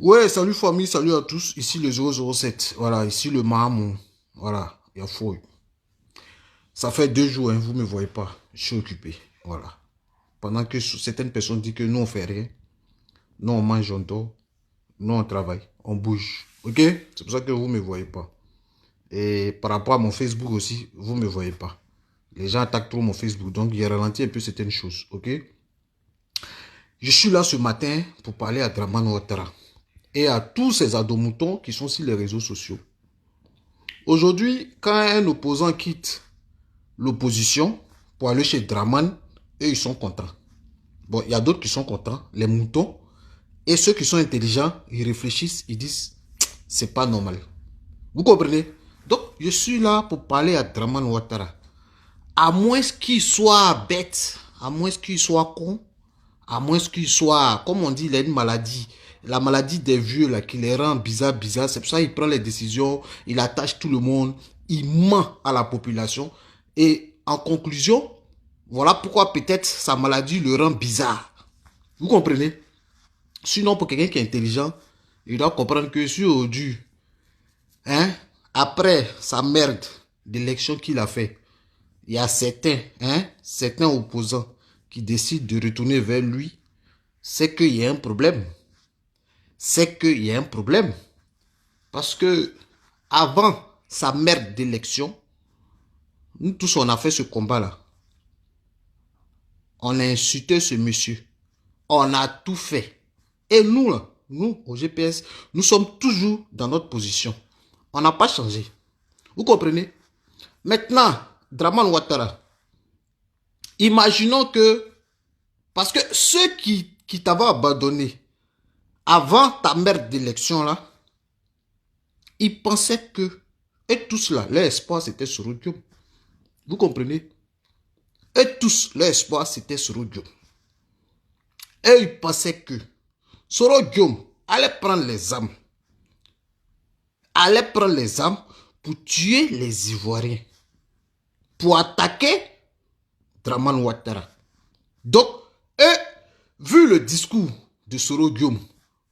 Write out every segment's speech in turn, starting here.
Ouais, salut famille, salut à tous. Ici le 007. Voilà, ici le Mahamou. Voilà, il y a faux. Ça fait 2 jours, hein, vous ne me voyez pas. Je suis occupé. Voilà. Pendant que certaines personnes disent que nous on fait rien. Nous on mange, on dort. Nous on travaille, on bouge. Ok? C'est pour ça que vous ne me voyez pas. Et par rapport à mon Facebook aussi, vous ne me voyez pas. Les gens attaquent trop mon Facebook. Donc il a ralenti un peu certaines choses. Ok? Je suis là ce matin pour parler à Draman Ouattara et à tous ces adomoutons qui sont sur les réseaux sociaux. Aujourd'hui, quand un opposant quitte l'opposition pour aller chez Draman, eux, ils sont contents. Bon, il y a d'autres qui sont contents, les moutons. Et ceux qui sont intelligents, ils réfléchissent, ils disent, c'est pas normal. Vous comprenez? Donc, je suis là pour parler à Draman Ouattara. À moins qu'il soit bête, à moins qu'il soit con, à moins qu'il soit, comme on dit, il a une maladie. La maladie des vieux, là, qui les rend bizarres. C'est pour ça qu'il prend les décisions, il attache tout le monde, il ment à la population. Et en conclusion, voilà pourquoi peut-être sa maladie le rend bizarre. Vous comprenez? Sinon, pour quelqu'un qui est intelligent, il doit comprendre que si aujourd'hui, hein, après sa merde d'élection qu'il a fait, il y a certains opposants qui décident de retourner vers lui, c'est qu'il y a un problème. C'est qu'il y a un problème. Parce que avant sa merde d'élection, nous tous on a fait ce combat-là. On a insulté ce monsieur. On a tout fait. Et nous, là, nous, au GPS, nous sommes toujours dans notre position. On n'a pas changé. Vous comprenez? Maintenant, Draman Ouattara, imaginons que, parce que ceux qui t'avaient abandonné avant ta merde d'élection là, ils pensaient que, et tous là, leur espoir c'était sur Dieu. Vous comprenez? Et tous, leur espoir c'était sur Dieu. Et ils pensaient que Soro Guillaume allait prendre les armes. Allait prendre les armes pour tuer les Ivoiriens. Pour attaquer Draman Ouattara. Donc, eux, vu le discours de Soro Guillaume,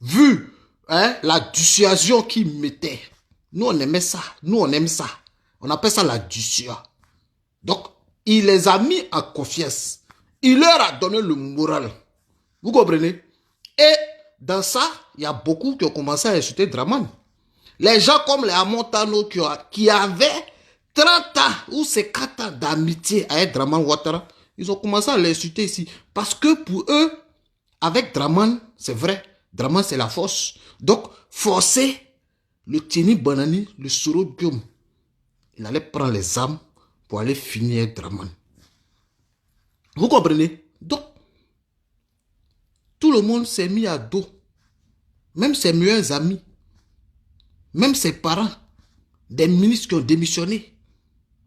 vu la dissuasion qu'il mettait, nous on aimait ça, nous on aime ça. On appelle ça la dissuasion. Donc, il les a mis en confiance. Il leur a donné le moral. Vous comprenez? Et dans ça, il y a beaucoup qui ont commencé à insulter Draman. Les gens comme les Amontano qui avaient 30 ans ou 50 ans d'amitié avec Draman Ouattara, ils ont commencé à l'insulter ici. Parce que pour eux, avec Draman, c'est vrai, Draman c'est la force. Donc, forcer le Tieni Banani, le Soro Guillaume, il allait prendre les armes pour aller finir Draman. Vous comprenez? Donc, tout le monde s'est mis à dos. Même ses meilleurs amis. Même ses parents. Des ministres qui ont démissionné.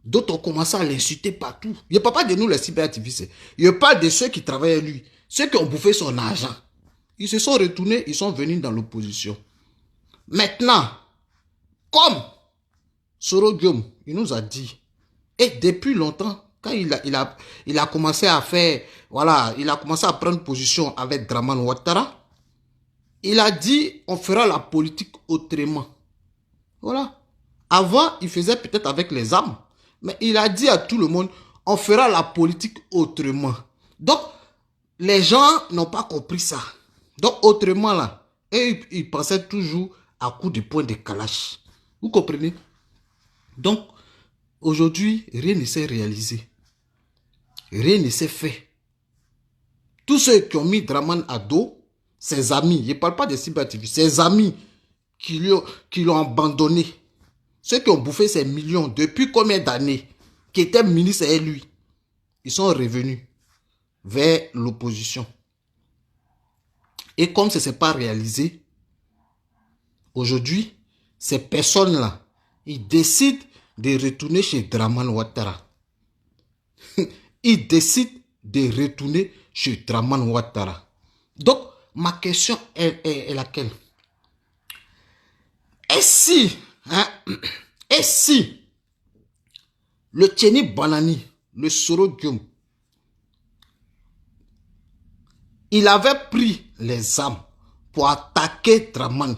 D'autres ont commencé à l'insulter partout. Il ne parle pas de nous les cyberactivistes. Il parle de ceux qui travaillent avec lui. Ceux qui ont bouffé son argent. Ils se sont retournés, ils sont venus dans l'opposition. Maintenant, comme Soro Guillaume, il nous a dit, et depuis longtemps, quand il a commencé à faire, voilà, il a commencé à prendre position avec Draman Ouattara, il a dit, on fera la politique autrement. Voilà. Avant, il faisait peut-être avec les armes, mais il a dit à tout le monde, on fera la politique autrement. Donc, les gens n'ont pas compris ça. Donc, autrement là, et ils pensaient toujours à coup de poing de calache. Vous comprenez? Donc, aujourd'hui, rien ne s'est réalisé. Rien ne s'est fait. Tous ceux qui ont mis Draman à dos, ses amis, je ne parle pas des cyberactivistes, ses amis qui l'ont abandonné, ceux qui ont bouffé ses millions depuis combien d'années, qui étaient ministres et lui, ils sont revenus vers l'opposition. Et comme ce ne s'est pas réalisé, aujourd'hui, ces personnes-là, ils décident de retourner chez Draman Ouattara. Ils décident de retourner chez Draman Ouattara. Donc, ma question est laquelle? Et si le Tieni Banani, le Soro Guillaume, il avait pris les armes pour attaquer Draman.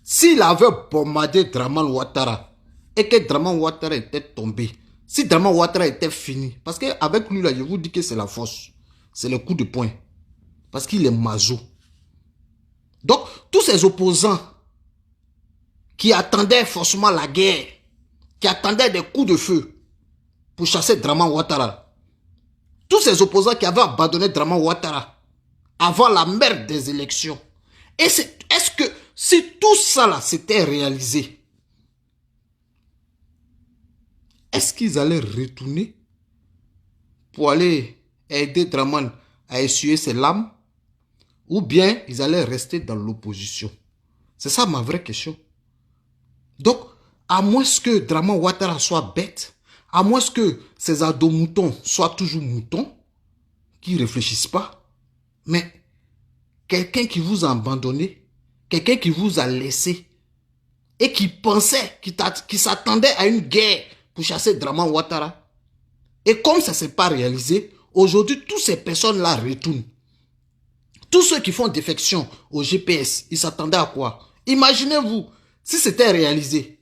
S'il avait bombardé Draman Ouattara et que Draman Ouattara était tombé, si Draman Ouattara était fini, parce qu'avec lui, là, je vous dis que c'est la force, c'est le coup de poing, parce qu'il est maso. Donc, tous ces opposants qui attendaient forcément la guerre, qui attendaient des coups de feu pour chasser Draman Ouattara, tous ces opposants qui avaient abandonné Draman Ouattara avant la merde des élections, est-ce que si tout ça là s'était réalisé, est-ce qu'ils allaient retourner pour aller aider Draman à essuyer ses larmes, ou bien ils allaient rester dans l'opposition? C'est ça ma vraie question. Donc, à moins que Draman Ouattara soit bête, à moins que ces ados-moutons soient toujours moutons, qui ne réfléchissent pas, mais quelqu'un qui vous a abandonné, quelqu'un qui vous a laissé, et qui pensait, qui s'attendait à une guerre pour chasser Draman Ouattara, et comme ça ne s'est pas réalisé, aujourd'hui, toutes ces personnes-là retournent. Tous ceux qui font défection au GPS, ils s'attendaient à quoi? Imaginez-vous, si c'était réalisé.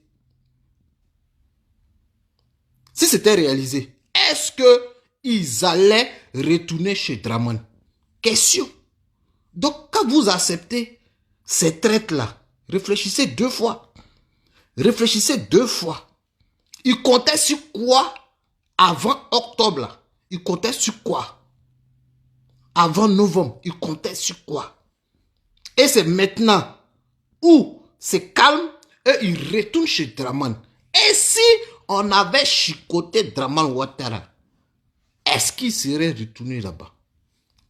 Si c'était réalisé, est-ce qu'ils allaient retourner chez Draman? Question. Donc, quand vous acceptez ces traites-là, réfléchissez 2 fois. Réfléchissez 2 fois. Ils comptaient sur quoi avant octobre là? Ils comptaient sur quoi? Avant novembre, ils comptaient sur quoi? Et c'est maintenant où c'est calme et ils retournent chez Draman. Et si on avait chicoté Draman Ouattara, est-ce qu'il serait retourné là-bas?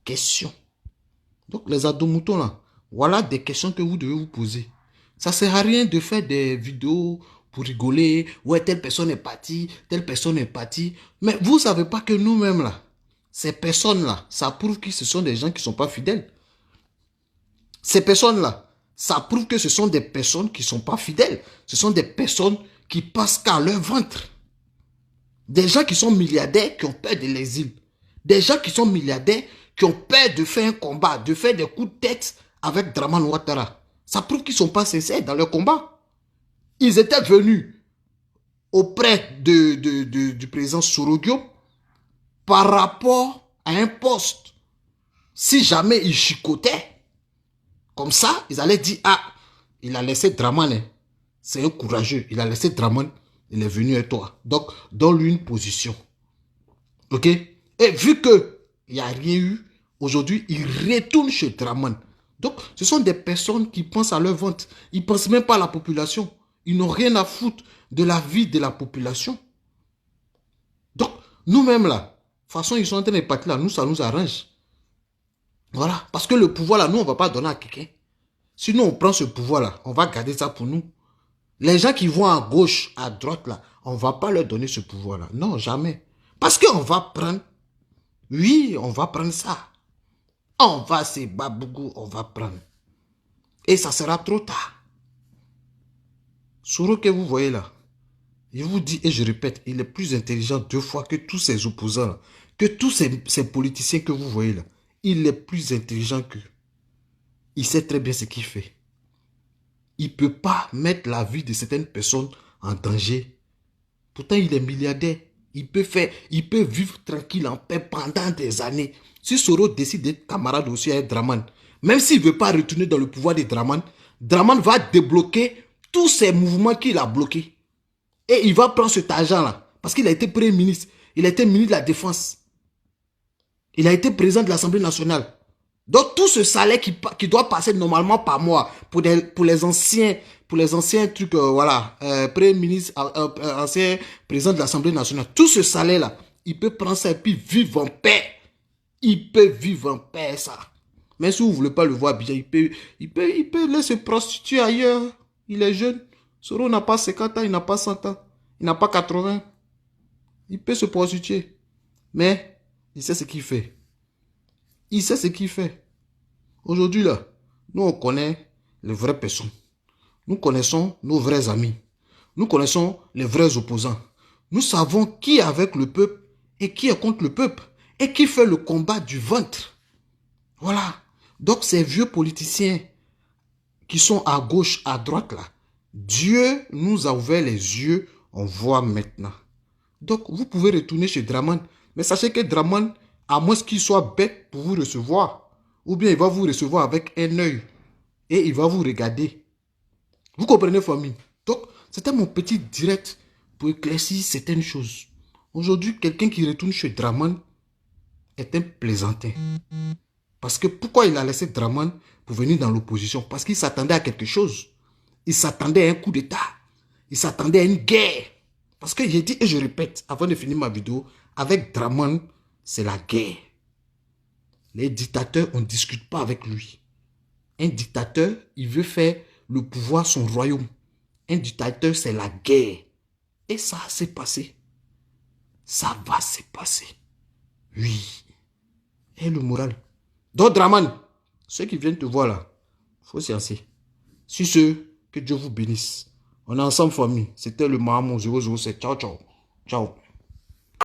Question. Donc les ados-moutons là, voilà des questions que vous devez vous poser. Ça ne sert à rien de faire des vidéos pour rigoler. Ouais, telle personne est partie, telle personne est partie. Mais vous ne savez pas que nous-mêmes là, ces personnes-là, ça prouve que ce sont des gens qui ne sont pas fidèles. Ces personnes-là, ça prouve que ce sont des personnes qui ne sont pas fidèles. Ce sont des personnes qui passent qu'à leur ventre. Des gens qui sont milliardaires, qui ont peur de l'exil. Des gens qui sont milliardaires, qui ont peur de faire un combat, de faire des coups de tête avec Draman Ouattara. Ça prouve qu'ils ne sont pas sincères dans leur combat. Ils étaient venus auprès du président Sorogio par rapport à un poste. Si jamais ils chicotaient, comme ça, ils allaient dire, ah, il a laissé Draman, hein. C'est un courageux, il a laissé Draman, il est venu avec toi. Donc, donne-lui une position. Ok? Et vu qu'il n'y a rien eu, aujourd'hui, il retourne chez Draman. Donc, ce sont des personnes qui pensent à leur ventre. Ils ne pensent même pas à la population. Ils n'ont rien à foutre de la vie de la population. Donc, nous-mêmes là, de toute façon, ils sont en train de partir là, nous, ça nous arrange. Voilà. Parce que le pouvoir là, nous, on ne va pas donner à quelqu'un. Sinon, on prend ce pouvoir là, on va garder ça pour nous. Les gens qui vont à gauche, à droite là, on ne va pas leur donner ce pouvoir là. Non, jamais. Parce qu'on va prendre, oui, on va prendre ça. On va se babougou, on va prendre. Et ça sera trop tard. Soro que vous voyez là, je vous dis et je répète, il est plus intelligent 2 fois que tous ces opposants là, que tous ces politiciens que vous voyez là. Il est plus intelligent qu'eux. Il sait très bien ce qu'il fait. Il ne peut pas mettre la vie de certaines personnes en danger. Pourtant, il est milliardaire. Il peut vivre tranquille en paix pendant des années. Si Soro décide d'être camarade aussi avec Draman, même s'il ne veut pas retourner dans le pouvoir de Draman, Draman va débloquer tous ces mouvements qu'il a bloqués. Et il va prendre cet argent-là. Parce qu'il a été Premier ministre. Il a été ministre de la Défense. Il a été président de l'Assemblée nationale. Donc tout ce salaire qui doit passer normalement par mois pour les anciens trucs, voilà, Premier ministre, ancien président de l'Assemblée nationale, tout ce salaire-là, il peut prendre ça et puis vivre en paix. Il peut vivre en paix, ça. Mais si vous ne voulez pas le voir bien, il peut aller se prostituer ailleurs. Il est jeune. Soro n'a pas 50 ans, il n'a pas 100 ans, il n'a pas 80. Il peut se prostituer. Mais il sait ce qu'il fait. Il sait ce qu'il fait. Aujourd'hui, là, nous, on connaît les vraies personnes. Nous connaissons nos vrais amis. Nous connaissons les vrais opposants. Nous savons qui est avec le peuple et qui est contre le peuple. Et qui fait le combat du ventre. Voilà. Donc, ces vieux politiciens qui sont à gauche, à droite, là, Dieu nous a ouvert les yeux, on voit maintenant. Donc, vous pouvez retourner chez Draman. Mais sachez que Draman, à moins qu'il soit bête pour vous recevoir, ou bien il va vous recevoir avec un œil et il va vous regarder. Vous comprenez, famille? Donc, c'était mon petit direct pour éclaircir certaines choses. Aujourd'hui, quelqu'un qui retourne chez Draman est un plaisantin. Parce que pourquoi il a laissé Draman pour venir dans l'opposition? Parce qu'il s'attendait à quelque chose. Il s'attendait à un coup d'État. Il s'attendait à une guerre. Parce que j'ai dit et je répète, avant de finir ma vidéo, avec Draman, c'est la guerre. Les dictateurs, on ne discute pas avec lui. Un dictateur, il veut faire le pouvoir son royaume. Un dictateur, c'est la guerre. Et ça s'est passé. Ça va se passer. Oui. Et le moral. Donc, Draman, ceux qui viennent te voir là, il faut sciencer. Sur ce, que Dieu vous bénisse. On est ensemble, famille. C'était le Mahamon 007. Ciao, ciao. Ciao.